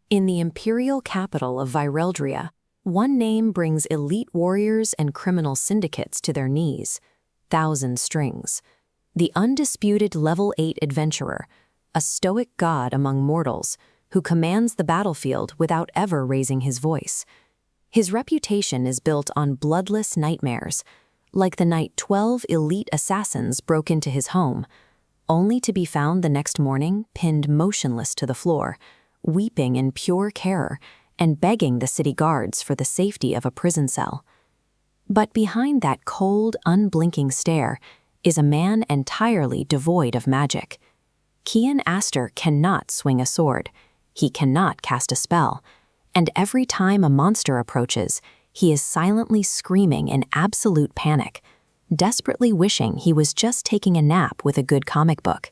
In the imperial capital of Vireldria, one name brings elite warriors and criminal syndicates to their knees: Thousand Strings. The undisputed level 8 adventurer, a stoic god among mortals, who commands the battlefield without ever raising his voice. His reputation is built on bloodless nightmares, like the night 12 elite assassins broke into his home, only to be found the next morning pinned motionless to the floor, weeping in pure terror and begging the city guards for the safety of a prison cell. But behind that cold, unblinking stare is a man entirely devoid of magic. Kian Astor cannot swing a sword, he cannot cast a spell, and every time a monster approaches, he is silently screaming in absolute panic, desperately wishing he was just taking a nap with a good comic book.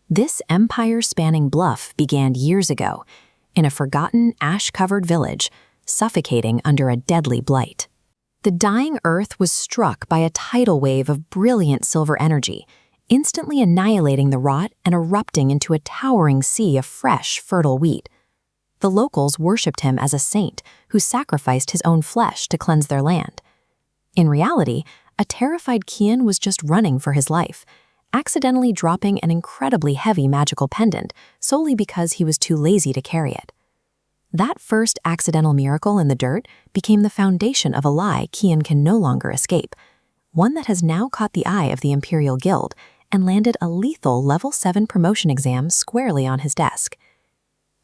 This empire-spanning bluff began years ago, in a forgotten, ash-covered village, suffocating under a deadly blight. The dying earth was struck by a tidal wave of brilliant silver energy, instantly annihilating the rot and erupting into a towering sea of fresh, fertile wheat. The locals worshipped him as a saint who sacrificed his own flesh to cleanse their land. In reality, a terrified Kian was just running for his life, accidentally dropping an incredibly heavy magical pendant solely because he was too lazy to carry it. That first accidental miracle in the dirt became the foundation of a lie Kian can no longer escape, one that has now caught the eye of the Imperial Guild and landed a lethal level 7 promotion exam squarely on his desk.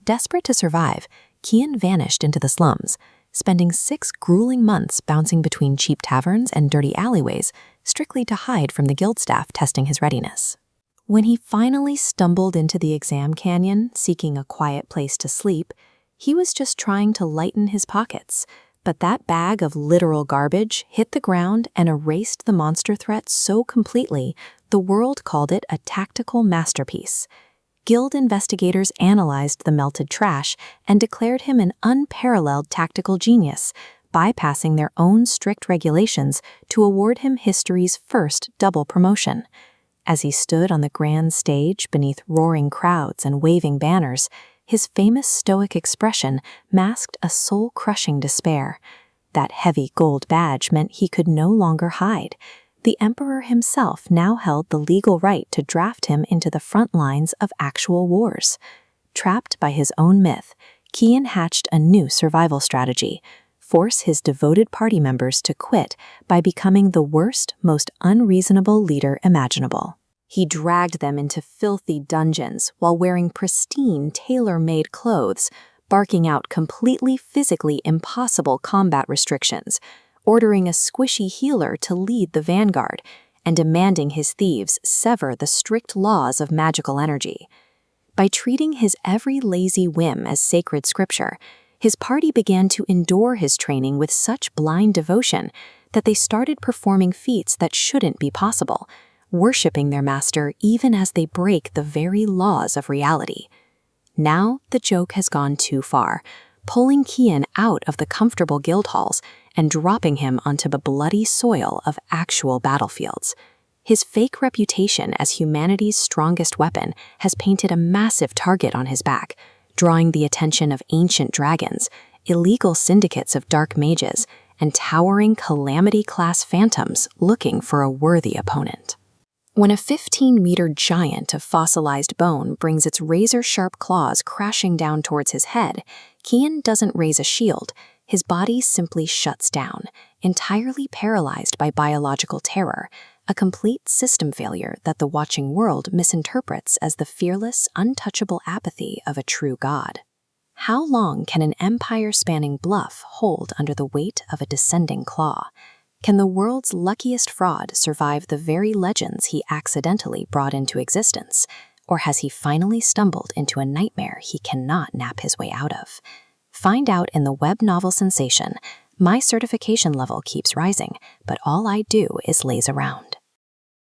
Desperate to survive, Kian vanished into the slums, spending 6 grueling months bouncing between cheap taverns and dirty alleyways, strictly to hide from the guild staff testing his readiness. When he finally stumbled into the exam canyon, seeking a quiet place to sleep, he was just trying to lighten his pockets, but that bag of literal garbage hit the ground and erased the monster threat so completely, the world called it a tactical masterpiece. Guild investigators analyzed the melted trash and declared him an unparalleled tactical genius, bypassing their own strict regulations to award him history's first double promotion. As he stood on the grand stage beneath roaring crowds and waving banners, his famous stoic expression masked a soul-crushing despair. That heavy gold badge meant he could no longer hide. The Emperor himself now held the legal right to draft him into the front lines of actual wars. Trapped by his own myth, Kian hatched a new survival strategy: force his devoted party members to quit by becoming the worst, most unreasonable leader imaginable. He dragged them into filthy dungeons while wearing pristine, tailor-made clothes, barking out completely physically impossible combat restrictions, ordering a squishy healer to lead the vanguard, and demanding his thieves sever the strict laws of magical energy. By treating his every lazy whim as sacred scripture, his party began to endure his training with such blind devotion that they started performing feats that shouldn't be possible, worshipping their master even as they break the very laws of reality. Now the joke has gone too far, pulling Kian out of the comfortable guild halls and dropping him onto the bloody soil of actual battlefields. His fake reputation as humanity's strongest weapon has painted a massive target on his back, drawing the attention of ancient dragons, illegal syndicates of dark mages, and towering calamity-class phantoms looking for a worthy opponent. When a 15-meter giant of fossilized bone brings its razor-sharp claws crashing down towards his head, Kian doesn't raise a shield. His body simply shuts down, entirely paralyzed by biological terror, a complete system failure that the watching world misinterprets as the fearless, untouchable apathy of a true god. How long can an empire-spanning bluff hold under the weight of a descending claw? Can the world's luckiest fraud survive the very legends he accidentally brought into existence? Or has he finally stumbled into a nightmare he cannot nap his way out of? Find out in the web novel sensation, My Certification Level Keeps Rising, but all I do is laze around.